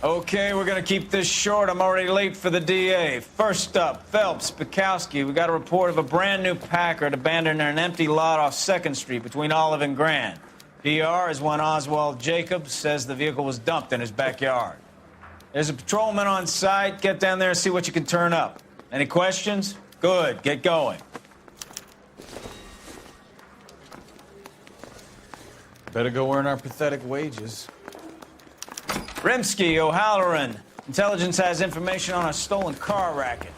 Okay, we're gonna keep this short. I'm already late for the DA. First up, Phelps, Bukowski. We got a report of a brand new Packard abandoned in an empty lot off 2nd Street between Olive and Grand. PR is one Oswald Jacobs says the vehicle was dumped in his backyard. There's a patrolman on site. Get down there and see what you can turn up. Any questions? Good, get going. Better go earn our pathetic wages. Rimsky, O'Halloran. Intelligence has information on a stolen car racket.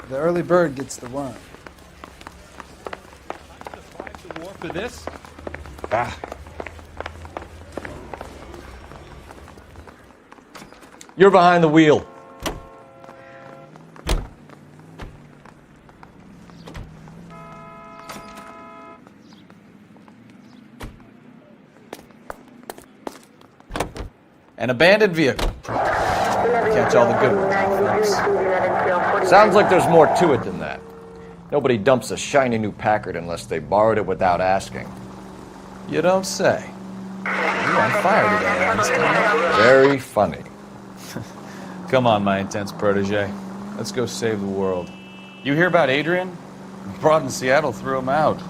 The early bird gets the worm. The war for this? You're behind the wheel. An abandoned vehicle. Catch all the good ones. Sounds like there's more to it than that. Nobody dumps a shiny new Packard unless they borrowed it without asking. You don't say. You're on fire today, Einstein. Very funny. Come on, my intense protege. Let's go save the world. You hear about Adrian? Broad in Seattle threw him out.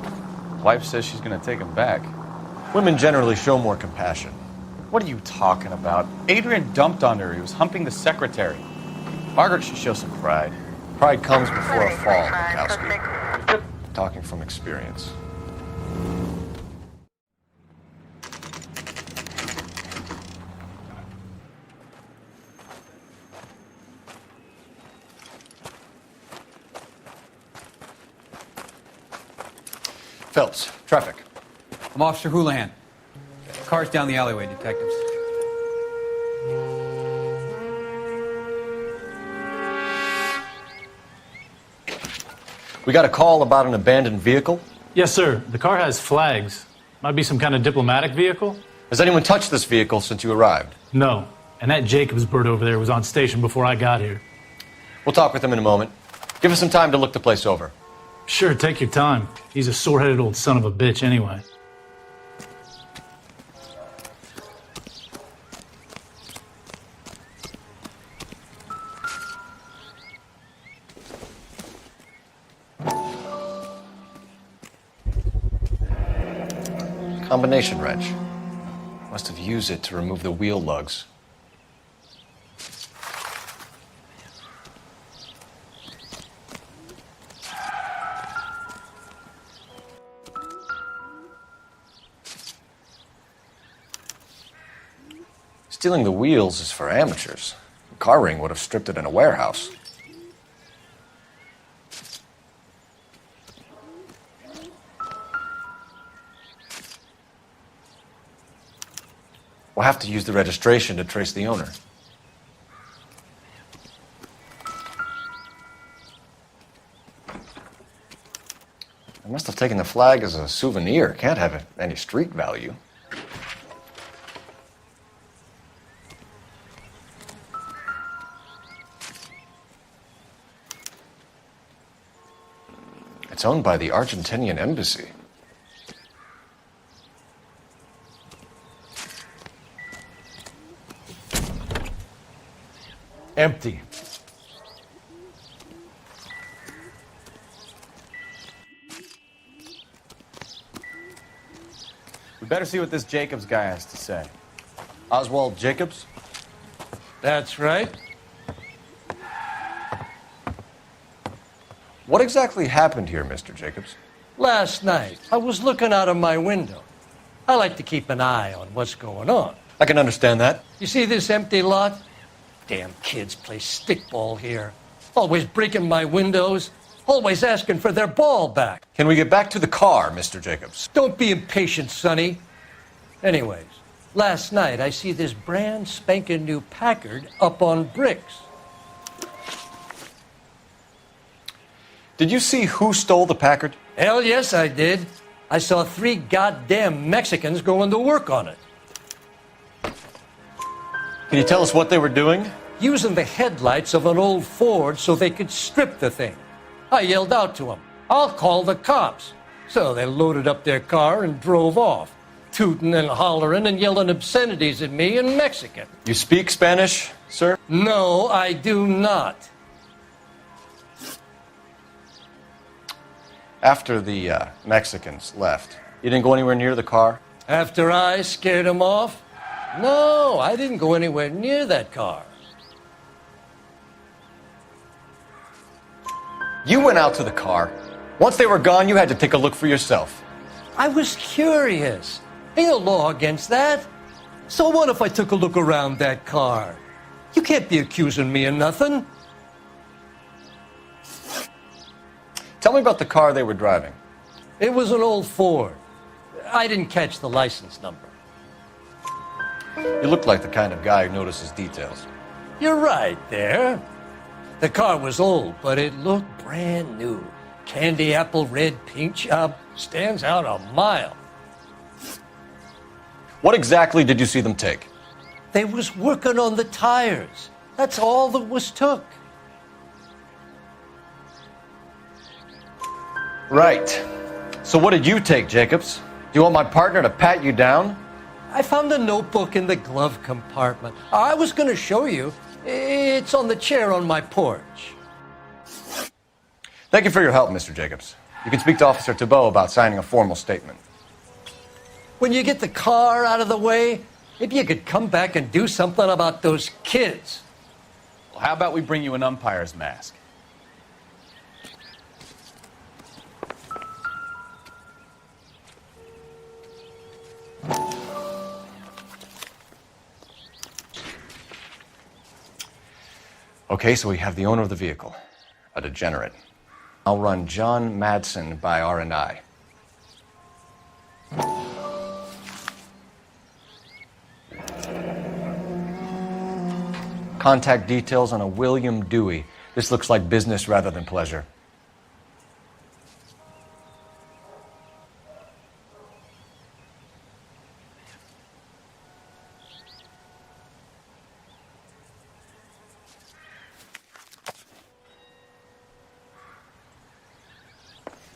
Wife says she's gonna take him back. Women generally show more compassion. What are you talking about? Adrian dumped on her. He was humping the secretary. Margaret should show some pride. Pride comes before a fall, Bukowski. Talking from experience. Phelps, traffic. I'm Officer Houlihan. Car's down the alleyway, detectives. We got a call about an abandoned vehicle. Yes, sir. The car has flags. Might be some kind of diplomatic vehicle? Has anyone touched this vehicle since you arrived? No. And that Jacobs bird over there was on station before I got here. We'll talk with him in a moment. Give us some time to look the place over. Sure, take your time. He's a sore-headed old son of a bitch anyway. Combination wrench. Must have used it to remove the wheel lugs. Stealing the wheels is for amateurs. A car ring would have stripped it in a warehouse. We'll have to use the registration to trace the owner. I must have taken the flag as a souvenir. Can't have any street value. It's owned by the Argentinian embassy. Empty. We better see what this Jacobs guy has to say. Oswald Jacobs? That's right. What exactly happened here, Mr. Jacobs? Last night, I was looking out of my window. I like to keep an eye on what's going on. I can understand that. You see this empty lot? Damn kids play stickball here. Always breaking my windows. Always asking for their ball back. Can we get back to the car, Mr. Jacobs? Don't be impatient, Sonny. Anyways, last night I see this brand spanking new Packard up on bricks. Did you see who stole the Packard? Hell yes, I did. I saw 3 goddamn Mexicans going to work on it. Can you tell us what they were doing? Using the headlights of an old Ford so they could strip the thing. I yelled out to them, "I'll call the cops." So they loaded up their car and drove off. tooting and hollering and yelling obscenities at me in Mexican. You speak Spanish, sir? No, I do not. After the Mexicans left, you didn't go anywhere near the car? After I scared him off? No, I didn't go anywhere near that car. You went out to the car. Once they were gone, you had to take a look for yourself. I was curious. Ain't no law against that. So what if I took a look around that car? You can't be accusing me of nothing. Tell me about the car they were driving. It was an old Ford. I didn't catch the license number. You look like the kind of guy who notices details. You're right there. The car was old, but it looked brand new. Candy apple red paint job stands out a mile. What exactly did you see them take? They was working on the tires. That's all that was took. Right. So what did you take, Jacobs? Do you want my partner to pat you down? I found a notebook in the glove compartment. I was going to show you. It's on the chair on my porch. Thank you for your help, Mr. Jacobs. You can speak to Officer Thibault about signing a formal statement. When you get the car out of the way, maybe you could come back and do something about those kids. Well, how about we bring you an umpire's mask? Okay, so we have the owner of the vehicle, a degenerate. I'll run John Madsen by R&I. Contact details on a William Dewey. This looks like business rather than pleasure.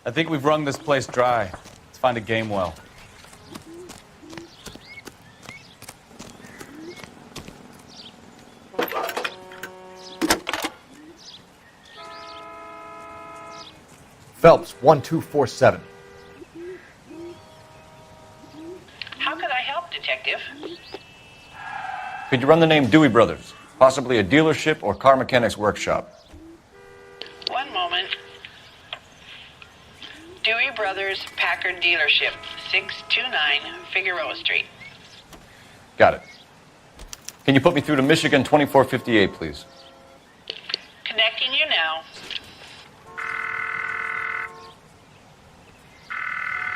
I think we've wrung this place dry. Let's find a game well. Phelps, 1247. How could I help, Detective? Could you run the name Dewey Brothers? Possibly a dealership or car mechanic's workshop. One moment. Dewey Brothers Packard Dealership, 629 Figueroa Street. Got it. Can you put me through to Michigan 2458, please? Connecting you now.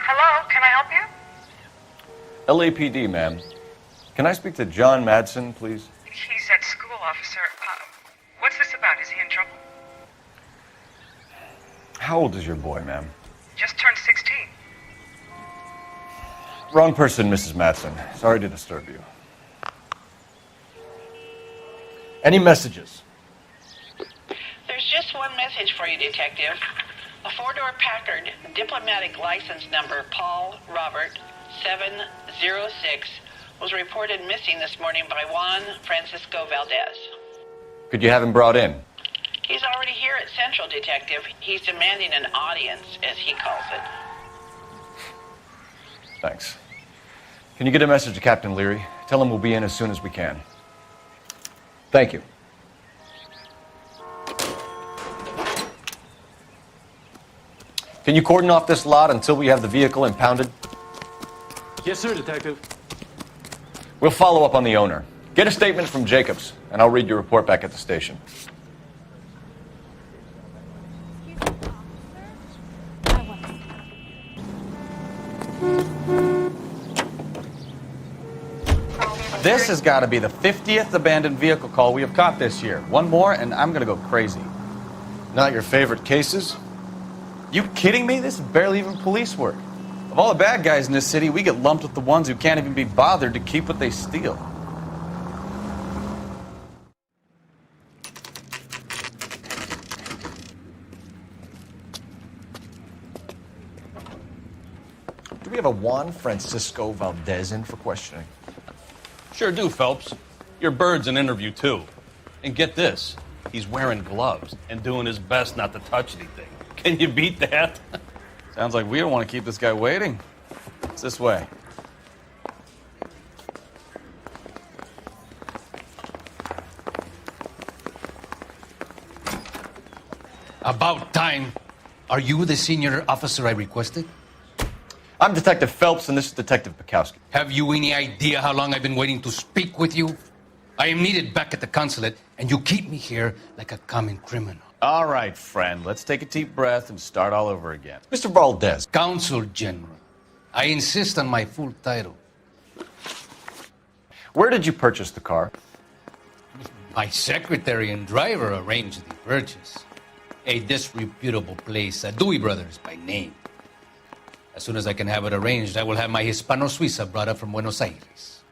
Hello, can I help you? LAPD, ma'am. Can I speak to John Madsen, please? He's at school, officer. What's this about? Is he in trouble? How old is your boy, ma'am? Just turned 16. Wrong person, Mrs. Madsen. Sorry to disturb you. Any messages? There's just one message for you, Detective. A four-door Packard, diplomatic license number Paul Robert 706, was reported missing this morning by Juan Francisco Valdez. Could you have him brought in? He's already here at Central, Detective. He's demanding an audience, as he calls it. Thanks. Can you get a message to Captain Leary? Tell him we'll be in as soon as we can. Thank you. Can you cordon off this lot until we have the vehicle impounded? Yes, sir, Detective. We'll follow up on the owner. Get a statement from Jacobs, and I'll read your report back at the station. This has got to be the 50th abandoned vehicle call we have caught this year. One more, and I'm going to go crazy. Not your favorite cases? You kidding me? This is barely even police work. Of all the bad guys in this city, we get lumped with the ones who can't even be bothered to keep what they steal. Do we have a Juan Francisco Valdez in for questioning? Sure do, Phelps. Your bird's an interview, too. And get this, he's wearing gloves and doing his best not to touch anything. Can you beat that? Sounds like we don't want to keep this guy waiting. It's this way. About time. Are you the senior officer I requested? I'm Detective Phelps, and this is Detective Bukowski. Have you any idea how long I've been waiting to speak with you? I am needed back at the consulate, and you keep me here like a common criminal. All right, friend. Let's take a deep breath and start all over again. Mr. Valdez. Consul General. I insist on my full title. Where did you purchase the car? My secretary and driver arranged the purchase. A disreputable place, Dewey Brothers by name. As soon as I can have it arranged, I will have my Hispano Suiza brought up from Buenos Aires.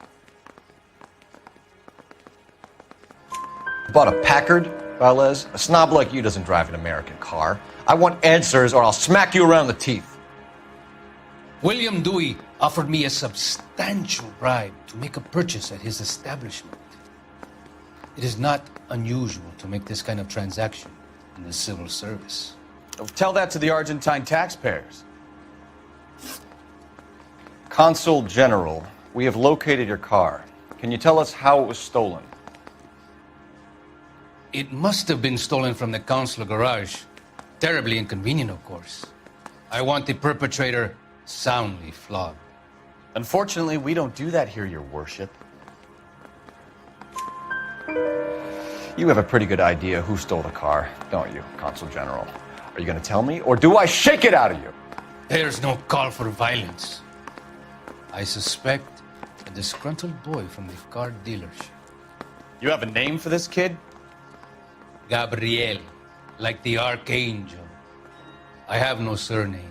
Bought a Packard, Valdez? A snob like you doesn't drive an American car. I want answers or I'll smack you around the teeth. William Dewey offered me a substantial bribe to make a purchase at his establishment. It is not unusual to make this kind of transaction in the civil service. Tell that to the Argentine taxpayers. Consul General, we have located your car. Can you tell us how it was stolen? It must have been stolen from the consular garage. Terribly inconvenient, of course. I want the perpetrator soundly flogged. Unfortunately, we don't do that here, Your Worship. You have a pretty good idea who stole the car, don't you, Consul General? Are you going to tell me, or do I shake it out of you? There's no call for violence. I suspect a disgruntled boy from the car dealership. You have a name for this kid? Gabriel, like the archangel. I have no surname.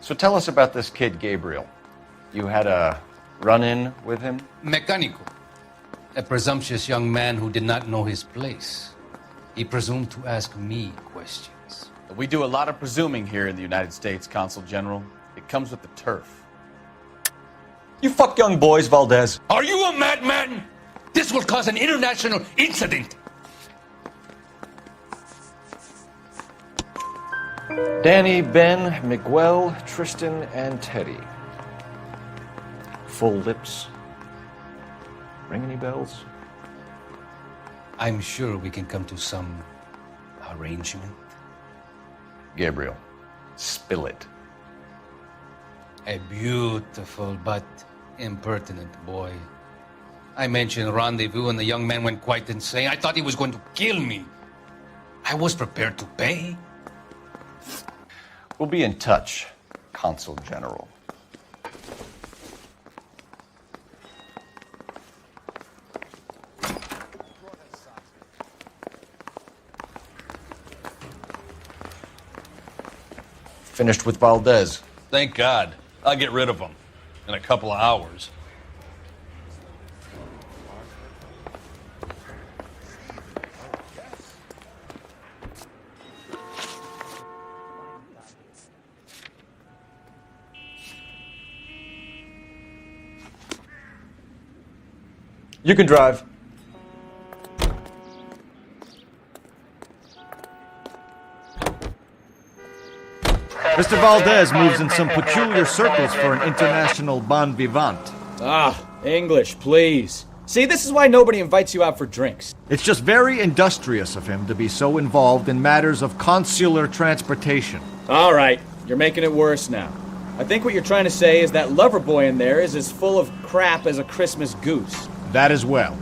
So tell us about this kid, Gabriel. You had a run-in with him? Mecánico. A presumptuous young man who did not know his place. He presumed to ask me questions. We do a lot of presuming here in the United States, Consul General. It comes with the turf. You fuck young boys, Valdez. Are you a madman? This will cause an international incident. Danny, Ben, Miguel, Tristan, and Teddy. Full lips. Ring any bells? I'm sure we can come to some arrangement. Gabriel, spill it. A beautiful but impertinent boy. I mentioned rendezvous and the young man went quite insane. I thought he was going to kill me. I was prepared to pay. We'll be in touch, Consul General. Finished with Valdez. Thank God. I'll get rid of him in a couple of hours. You can drive. Mr. Valdez moves in some peculiar circles for an international bon vivant. Ah, English, please. See, this is why nobody invites you out for drinks. It's just very industrious of him to be so involved in matters of consular transportation. All right, you're making it worse now. I think what you're trying to say is that lover boy in there is as full of crap as a Christmas goose. That as well.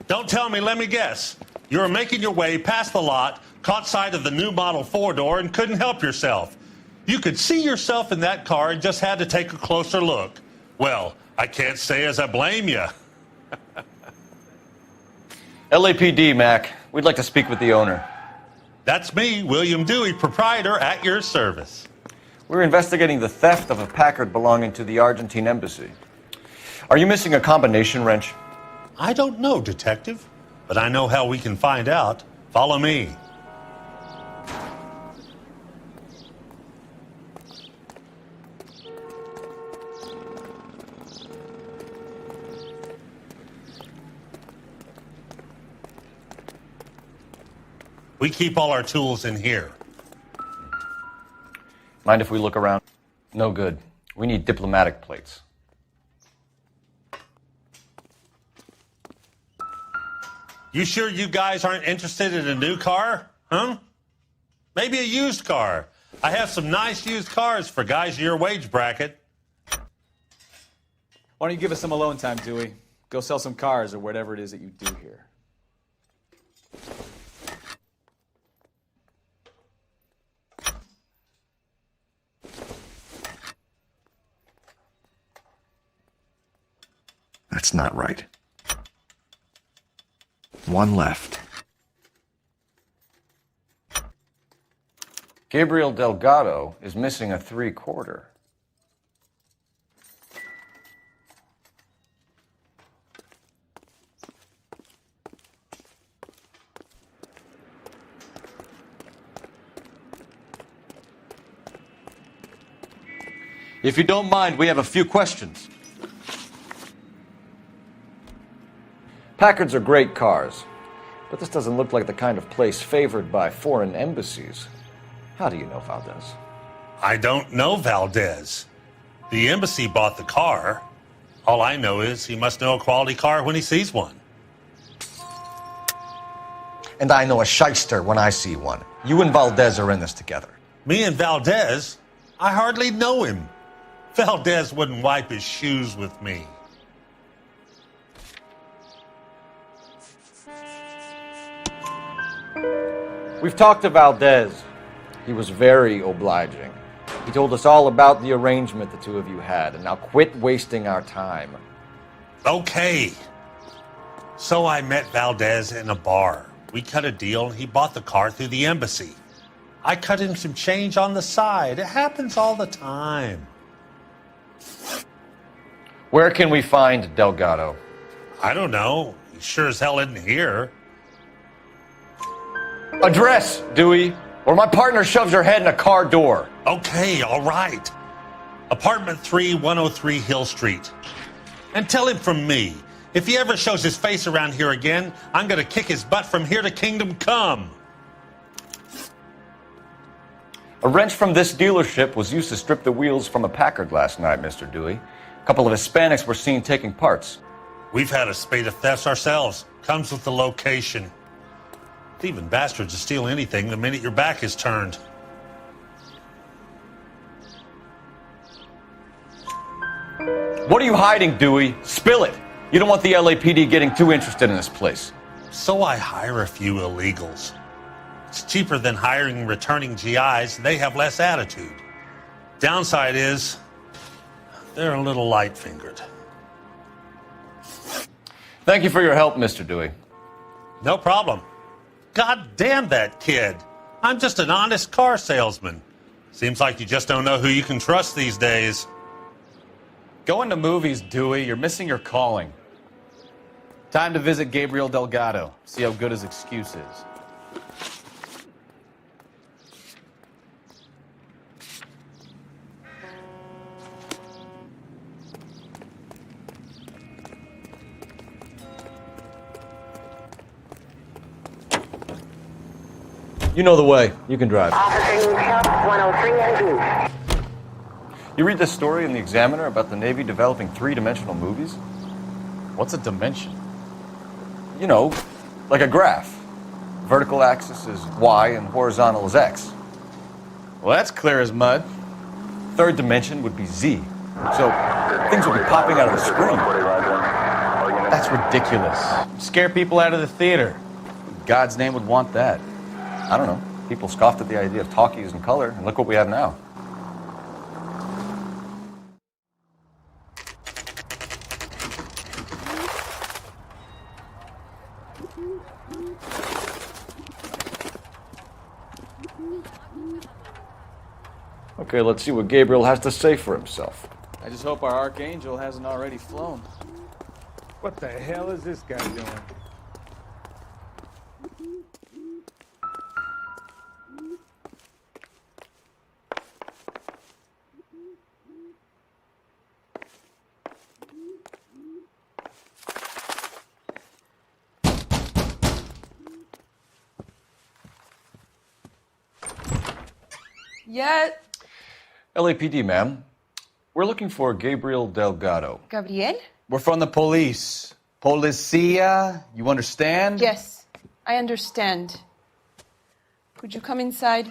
Don't tell me, let me guess. You were making your way past the lot, caught sight of the new model four-door, and couldn't help yourself. You could see yourself in that car and just had to take a closer look. Well, I can't say as I blame you. LAPD, Mac. We'd like to speak with the owner. That's me, William Dewey, proprietor, at your service. We're investigating the theft of a Packard belonging to the Argentine embassy. Are you missing a combination wrench? I don't know, Detective, but I know how we can find out. Follow me. We keep all our tools in here. Mind if we look around? No good. We need diplomatic plates. You sure you guys aren't interested in a new car? Huh? Maybe a used car. I have some nice used cars for guys in your wage bracket. Why don't you give us some alone time, Dewey? Go sell some cars or whatever it is that you do here. That's not right. One left. Gabriel Delgado is missing a 3/4. If you don't mind, we have a few questions. Packards are great cars, but this doesn't look like the kind of place favored by foreign embassies. How do you know Valdez? I don't know Valdez. The embassy bought the car. All I know is he must know a quality car when he sees one. And I know a shyster when I see one. You and Valdez are in this together. Me and Valdez? I hardly know him. Valdez wouldn't wipe his shoes with me. We've talked to Valdez. He was very obliging. He told us all about the arrangement the two of you had, and now quit wasting our time. Okay. So I met Valdez in a bar. We cut a deal, and he bought the car through the embassy. I cut him some change on the side. It happens all the time. Where can we find Delgado? I don't know. He sure as hell isn't here. Address, Dewey, or my partner shoves your head in a car door. Okay, all right. Apartment 3, 103 Hill Street. And tell him from me, if he ever shows his face around here again, I'm going to kick his butt from here to Kingdom Come. A wrench from this dealership was used to strip the wheels from a Packard last night, Mr. Dewey. A couple of Hispanics were seen taking parts. We've had a spate of thefts ourselves. Comes with the location. Thieving bastards to steal anything the minute your back is turned. What are you hiding, Dewey? Spill it. You don't want the LAPD getting too interested in this place. So I hire a few illegals. It's cheaper than hiring returning GIs. They have less attitude. Downside is, they're a little light-fingered. Thank you for your help, Mr. Dewey. No problem. God damn that kid. I'm just an honest car salesman. Seems like you just don't know who you can trust these days. Going to movies, Dewey. You're missing your calling. Time to visit Gabriel Delgado. See how good his excuse is. You know the way. You can drive. Officer needs help. 103 and You read this story in the Examiner about the Navy developing three-dimensional movies? What's a dimension? You know, like a graph. Vertical axis is Y and horizontal is X. Well, that's clear as mud. Third dimension would be Z. So things would be popping out of the screen. That's ridiculous. Scare people out of the theater. In God's name would want that. I don't know. People scoffed at the idea of talkies in color, and look what we have now. Okay, let's see what Gabriel has to say for himself. I just hope our Archangel hasn't already flown. What the hell is this guy doing? Yeah. LAPD, ma'am. We're looking for Gabriel Delgado. Gabriel? We're from the police. Policia, you understand? Yes, I understand. Could you come inside?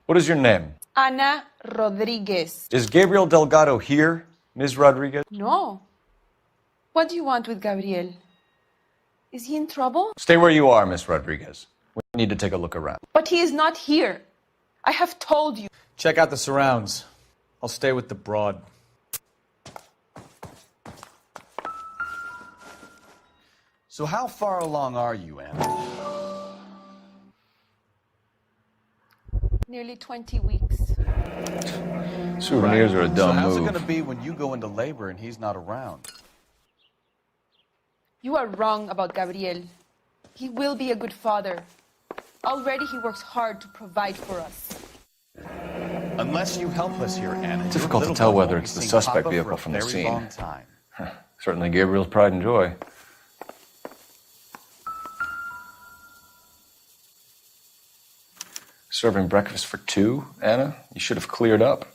What is your name? Ana Rodriguez. Is Gabriel Delgado here, Ms. Rodriguez? No. What do you want with Gabriel? Is he in trouble? Stay where you are, Ms. Rodriguez. We need to take a look around. But he is not here. I have told you. Check out the surrounds. I'll stay with the broad. So how far along are you, Anna? Nearly 20 weeks. Souvenirs are a dumb So how's move. it going to be when you go into labor and he's not around? You are wrong about Gabriel. He will be a good father. Already he works hard to provide for us. Unless you help us here, Anna. It's difficult to tell whether it's the suspect vehicle from the scene. Long time. Certainly Gabriel's pride and joy. Serving breakfast for two, Anna? You should have cleared up.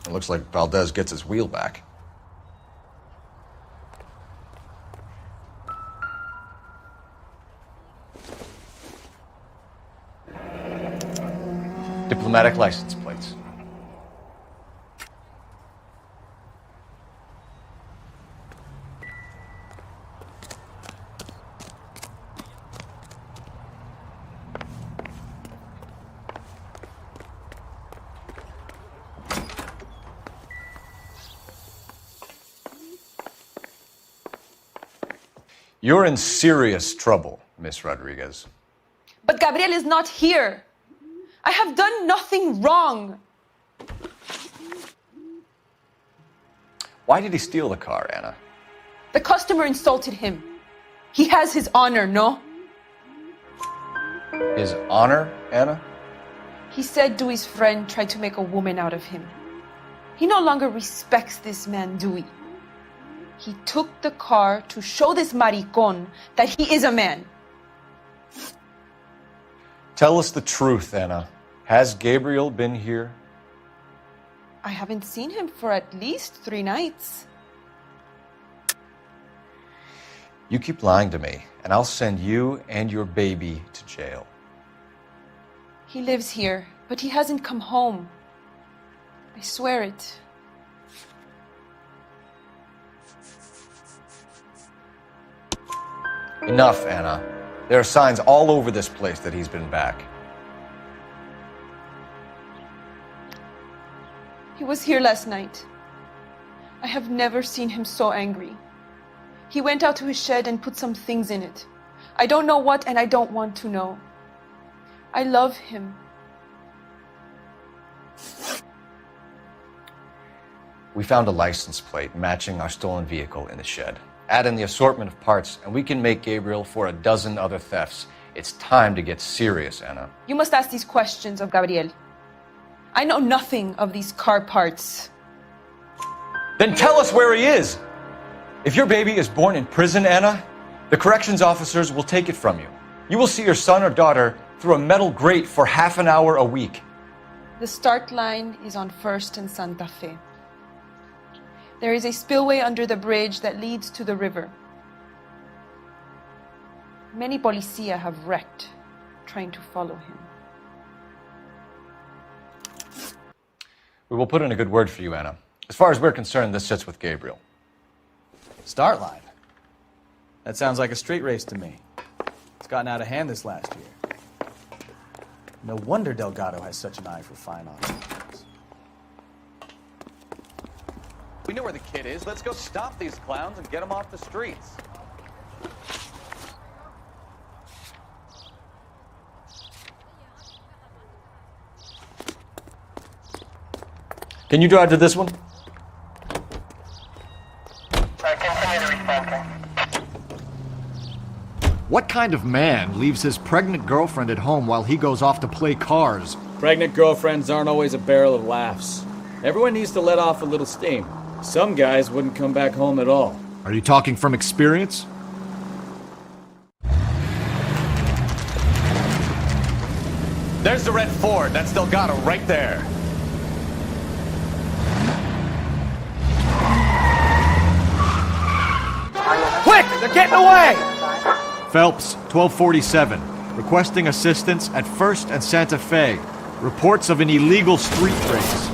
It looks like Valdez gets his wheel back. Diplomatic license plates. You're in serious trouble, Miss Rodriguez. But Gabriel is not here. I have done nothing wrong. Why did he steal the car, Anna? The customer insulted him. He has his honor, no? His honor, Anna? He said Dewey's friend tried to make a woman out of him. He no longer respects this man, Dewey. He took the car to show this maricón that he is a man. Tell us the truth, Anna. Has Gabriel been here? I haven't seen him for at least 3 nights. You keep lying to me, and I'll send you and your baby to jail. He lives here, but he hasn't come home. I swear it. Enough, Anna. There are signs all over this place that he's been back. He was here last night. I have never seen him so angry. He went out to his shed and put some things in it. I don't know what, and I don't want to know. I love him. We found a license plate matching our stolen vehicle in the shed. Add in the assortment of parts, and we can make Gabriel for a dozen other thefts. It's time to get serious, Anna. You must ask these questions of Gabriel. I know nothing of these car parts. Then tell us where he is! If your baby is born in prison, Anna, the corrections officers will take it from you. You will see your son or daughter through a metal grate for half an hour a week. The start line is on 1st and Santa Fe. There is a spillway under the bridge that leads to the river. Many policia have wrecked trying to follow him. We will put in a good word for you, Anna. As far as we're concerned, this sits with Gabriel. Start line. That sounds like a street race to me. It's gotten out of hand this last year. No wonder Delgado has such an eye for fine art. We know where the kid is. Let's go stop these clowns and get them off the streets. Can you drive to this one? What kind of man leaves his pregnant girlfriend at home while he goes off to play cars? Pregnant girlfriends aren't always a barrel of laughs. Everyone needs to let off a little steam. Some guys wouldn't come back home at all. Are you talking from experience? There's the red Ford. That's Delgado right there. Quick! They're getting away! Phelps, 1247. Requesting assistance at 1st and Santa Fe. Reports of an illegal street race.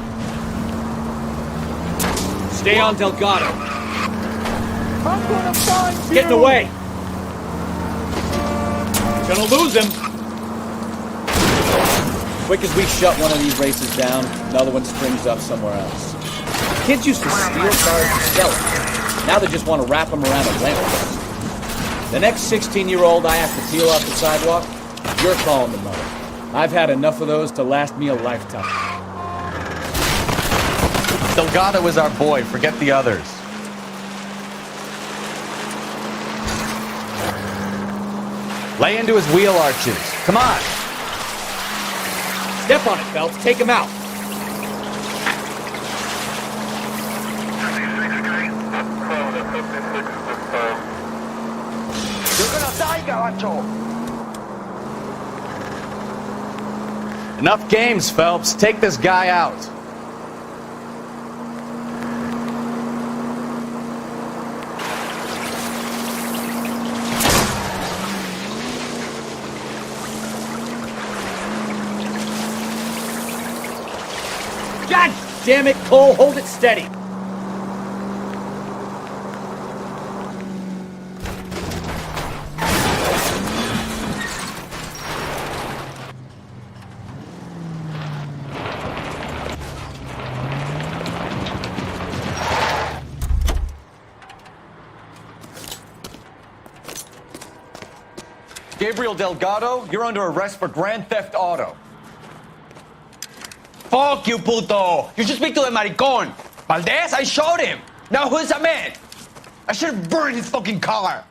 Stay on Delgado. I'm gonna find you! Getting away! Gonna lose him! Quick as we shut one of these races down, another one springs up somewhere else. Kids used to steal cars and sell them. Now they just want to wrap them around a lamppost. The next 16-year-old I have to peel off the sidewalk, you're calling the mother. I've had enough of those to last me a lifetime. Delgado is our boy. Forget the others. Lay into his wheel arches. Come on. Step on it, Phelps. Take him out. You're gonna die, Garacho! Enough games, Phelps. Take this guy out. God damn it, Cole. Hold it steady. Gabriel Delgado, you're under arrest for grand theft auto. Fuck you, puto! You should speak to the maricón. Valdez, I shot him. Now who's a man? I should have burned his fucking car.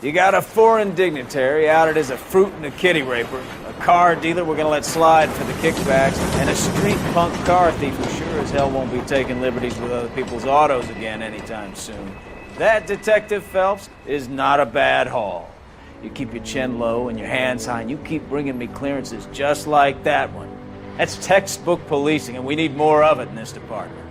You got a foreign dignitary outed as a fruit and a kitty raper, a car dealer we're gonna let slide for the kickbacks, and a street punk car thief who sure as hell won't be taking liberties with other people's autos again anytime soon. That, Detective Phelps, is not a bad haul. You keep your chin low and your hands high, and you keep bringing me clearances just like that one. That's textbook policing, and we need more of it in this department.